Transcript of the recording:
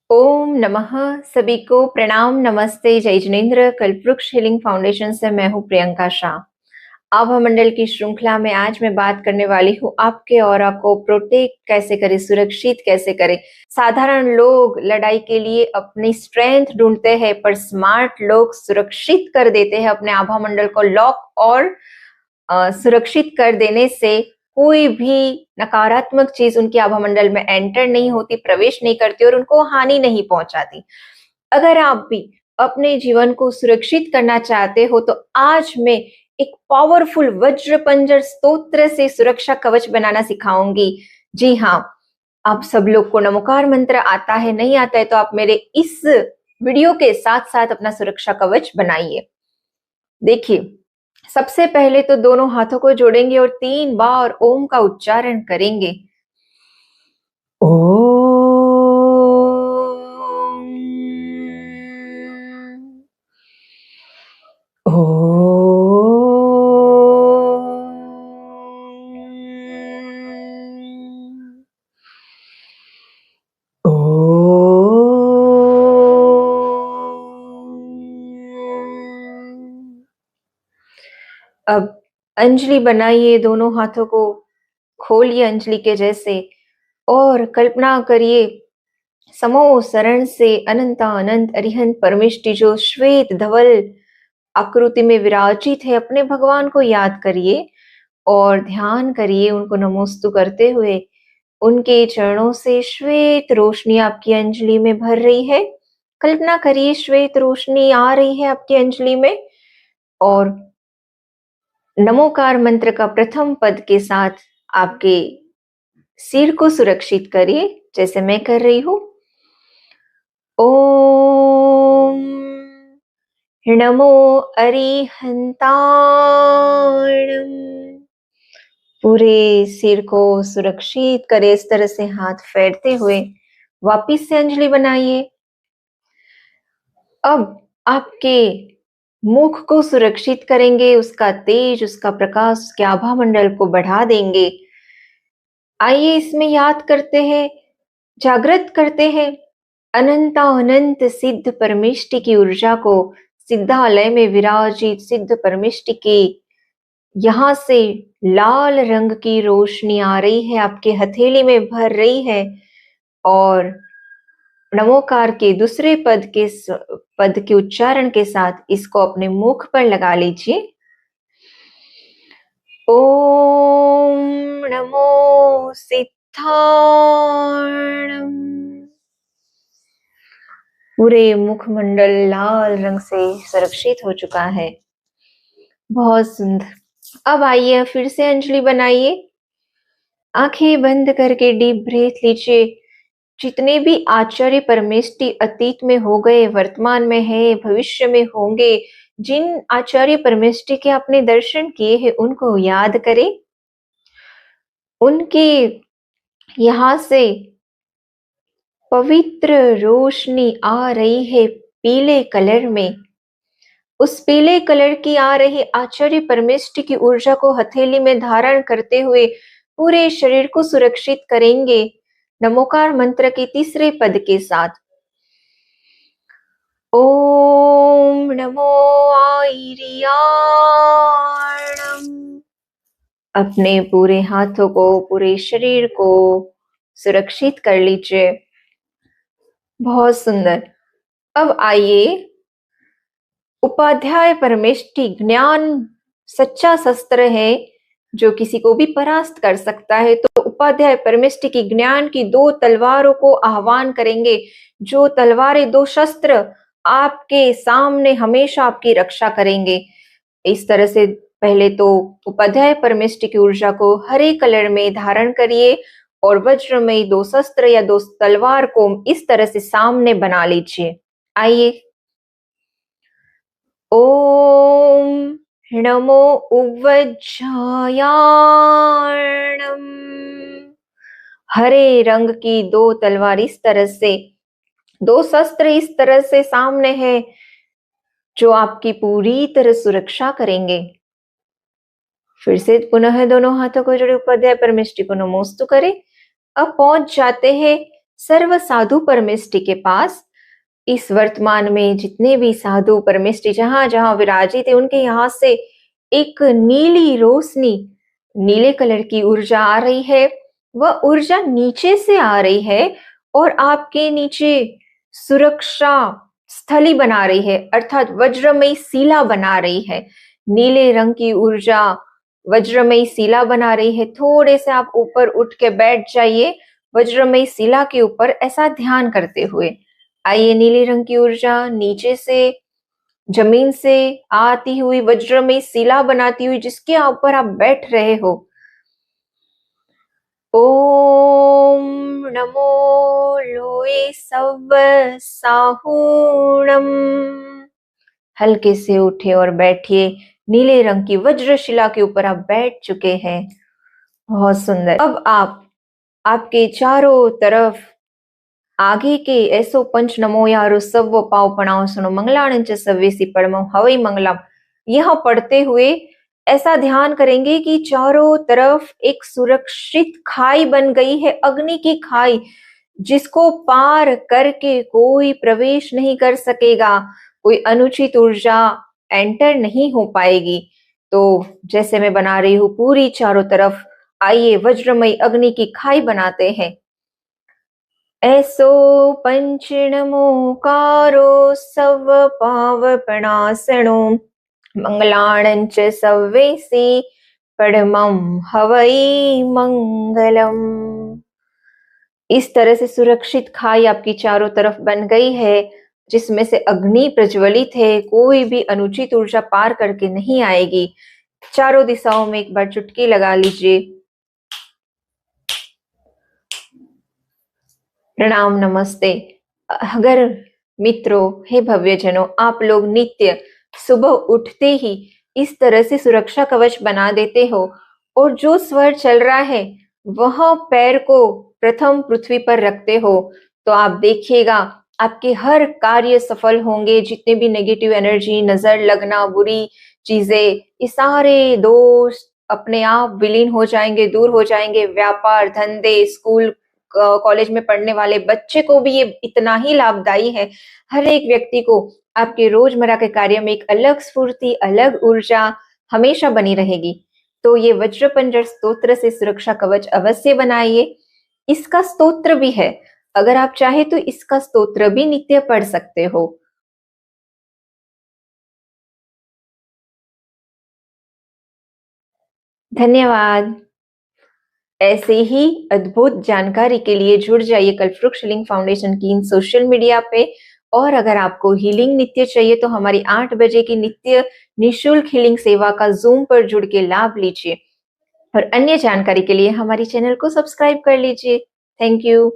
ओम नमः। सभी को प्रणाम, नमस्ते, जय जिनेन्द्र। कल्पवृक्ष हीलिंग फाउंडेशन से मैं हूँ प्रियंका शाह। आभा मंडल की श्रृंखला में आज मैं बात करने वाली हूँ आपके ऑरा को प्रोटेक्ट कैसे करें, सुरक्षित कैसे करें। साधारण लोग लड़ाई के लिए अपनी स्ट्रेंथ ढूंढते हैं, पर स्मार्ट लोग सुरक्षित कर देते हैं अपने आभा मंडल को। लॉक और सुरक्षित कर देने से कोई भी नकारात्मक चीज उनके आभा मंडल में एंटर नहीं होती, प्रवेश नहीं करती और उनको हानि नहीं पहुंचाती। अगर आप भी अपने जीवन को सुरक्षित करना चाहते हो तो आज मैं एक पावरफुल वज्र पंजर स्तोत्र से सुरक्षा कवच बनाना सिखाऊंगी। जी हाँ, आप सब लोग को नमोकार मंत्र आता है, नहीं आता है तो आप मेरे इस वीडियो के साथ साथ अपना सुरक्षा कवच बनाइए। देखिए, सबसे पहले तो दोनों हाथों को जोड़ेंगे और 3 बार ओम का उच्चारण करेंगे। ओम, ओम। अब अंजलि बनाइए, दोनों हाथों को खोलिए अंजलि के जैसे और कल्पना करिए समो शरण से अनंत अनंत अरिहंत परमेष्टि जो श्वेत धवल आकृति में विराजित है, अपने भगवान को याद करिए और ध्यान करिए उनको नमोस्तु करते हुए। उनके चरणों से श्वेत रोशनी आपकी अंजलि में भर रही है। कल्पना करिए श्वेत रोशनी आ रही है आपकी अंजलि में और नमोकार मंत्र का प्रथम पद के साथ आपके सिर को सुरक्षित करिए जैसे मैं कर रही हूं। ओम नमो अरिहंताणम। पूरे सिर को सुरक्षित करें, इस तरह से हाथ फेरते हुए वापिस से अंजलि बनाइए। अब आपके मुख को सुरक्षित करेंगे, उसका तेज, उसका प्रकाश, उसके आभा मंडल को बढ़ा देंगे। आइए इसमें याद करते हैं, जागृत करते हैं अनंता अनंत सिद्ध परमेष्टि की ऊर्जा को। सिद्धालय में विराजित सिद्ध परमेष्टि के यहाँ से लाल रंग की रोशनी आ रही है, आपके हथेली में भर रही है और नमोकार के दूसरे पद के उच्चारण के साथ इसको अपने मुख पर लगा लीजिए। ओम नमो सिद्धाणम। पूरे मुखमंडल लाल रंग से सुरक्षित हो चुका है। बहुत सुंदर। अब आइए फिर से अंजलि बनाइए, आंखें बंद करके डीप ब्रीथ लीजिए। जितने भी आचार्य परमेष्टि अतीत में हो गए, वर्तमान में है, भविष्य में होंगे, जिन आचार्य परमेष्टि के आपने दर्शन किए हैं उनको याद करें। उनके यहाँ से पवित्र रोशनी आ रही है पीले कलर में। उस पीले कलर की आ रही आचार्य परमेष्टि की ऊर्जा को हथेली में धारण करते हुए पूरे शरीर को सुरक्षित करेंगे नमोकार मंत्र के तीसरे पद के साथ। ओम नमो आयर्याणम। अपने पूरे हाथों को, पूरे शरीर को सुरक्षित कर लीजिए। बहुत सुंदर। अब आइए, उपाध्याय परमेष्टि ज्ञान सच्चा शस्त्र है जो किसी को भी परास्त कर सकता है। तो उपाध्याय परमेष्टि की ज्ञान की 2 तलवारों को आह्वान करेंगे। जो तलवारें, 2 शस्त्र आपके सामने हमेशा आपकी रक्षा करेंगे। इस तरह से पहले तो उपाध्याय परमेष्टि की ऊर्जा को हरे कलर में धारण करिए और वज्रमयी 2 शस्त्र या 2 तलवार को इस तरह से सामने बना लीजिए। आइए, ओम नमो उवज्जायाणम। हरे रंग की 2 तलवार इस तरह से, 2 शस्त्र इस तरह से सामने है जो आपकी पूरी तरह सुरक्षा करेंगे। फिर से पुनः दोनों हाथों को जोड़े उपाध्याय परमेष्टि को नमोस्तु करें। अब पहुंच जाते हैं सर्व साधु परमेष्टि के पास, इस वर्तमान में जितने भी साधु परमेष्टि जहां जहां विराजित है, उनके यहाँ से एक नीली रोशनी, नीले कलर की ऊर्जा आ रही है। वह ऊर्जा नीचे से आ रही है और आपके नीचे सुरक्षा स्थली बना रही है, अर्थात वज्रमयी शिला बना रही है। नीले रंग की ऊर्जा वज्रमयी शिला बना रही है। थोड़े से आप ऊपर उठ के बैठ जाइए वज्रमयी शिला के ऊपर, ऐसा ध्यान करते हुए। आइए, नीले रंग की ऊर्जा नीचे से, जमीन से आती हुई वज्रमयी शिला बनाती हुई जिसके ऊपर आप बैठ रहे हो। ओम नमो लोए सव्व साहूणम। हल्के से उठे और बैठिए। नीले रंग की वज्रशिला के ऊपर आप बैठ चुके हैं। बहुत सुंदर। अब आप आपके चारों तरफ आगे के ऐसो पंच नमो यारो सव्व पाव पणाव सुनो मंगलाणं च सव्वेसी परमं हवै मंगलम, यह पढ़ते हुए ऐसा ध्यान करेंगे कि चारों तरफ एक सुरक्षित खाई बन गई है, अग्नि की खाई, जिसको पार करके कोई प्रवेश नहीं कर सकेगा, कोई अनुचित ऊर्जा एंटर नहीं हो पाएगी। तो जैसे मैं बना रही हूँ पूरी चारों तरफ, आइए वज्रमयी अग्नि की खाई बनाते हैं। ऐसो पंचनमोकारो सव पावपणासनो मंगलाणं च सव्वेसी परमं हवै मंगलम। इस तरह से सुरक्षित खाई आपकी चारों तरफ बन गई है, जिसमें से अग्नि प्रज्वलित है, कोई भी अनुचित ऊर्जा पार करके नहीं आएगी। चारों दिशाओं में एक बार चुटकी लगा लीजिए। प्रणाम, नमस्ते। अगर मित्रों, हे भव्यजनों, आप लोग नित्य सुबह उठते ही इस तरह से सुरक्षा कवच बना देते हो और जो स्वर चल रहा है वह पैर को प्रथम पृथ्वी पर रखते हो, तो आप देखिएगा आपके हर कार्य सफल होंगे। जितने भी नेगेटिव एनर्जी, नजर लगना, बुरी चीजें, ये सारे दोष अपने आप विलीन हो जाएंगे, दूर हो जाएंगे। व्यापार, धंधे, स्कूल कॉलेज में पढ़ने वाले बच्चे को भी ये इतना ही लाभदायी है। हर एक व्यक्ति को आपके रोजमर्रा के कार्य में एक अलग स्फूर्ति, अलग ऊर्जा हमेशा बनी रहेगी। तो ये वज्रपंजर स्तोत्र से सुरक्षा कवच अवश्य बनाइए। इसका स्तोत्र भी है, अगर आप चाहे तो इसका स्तोत्र भी नित्य पढ़ सकते हो। धन्यवाद। ऐसे ही अद्भुत जानकारी के लिए जुड़ जाइए कल्पवृक्ष हीलिंग फाउंडेशन की इन सोशल मीडिया पे। और अगर आपको हीलिंग नित्य चाहिए तो हमारी 8 बजे की नित्य निशुल्क हीलिंग सेवा का जूम पर जुड़ के लाभ लीजिए। और अन्य जानकारी के लिए हमारी चैनल को सब्सक्राइब कर लीजिए। Thank you.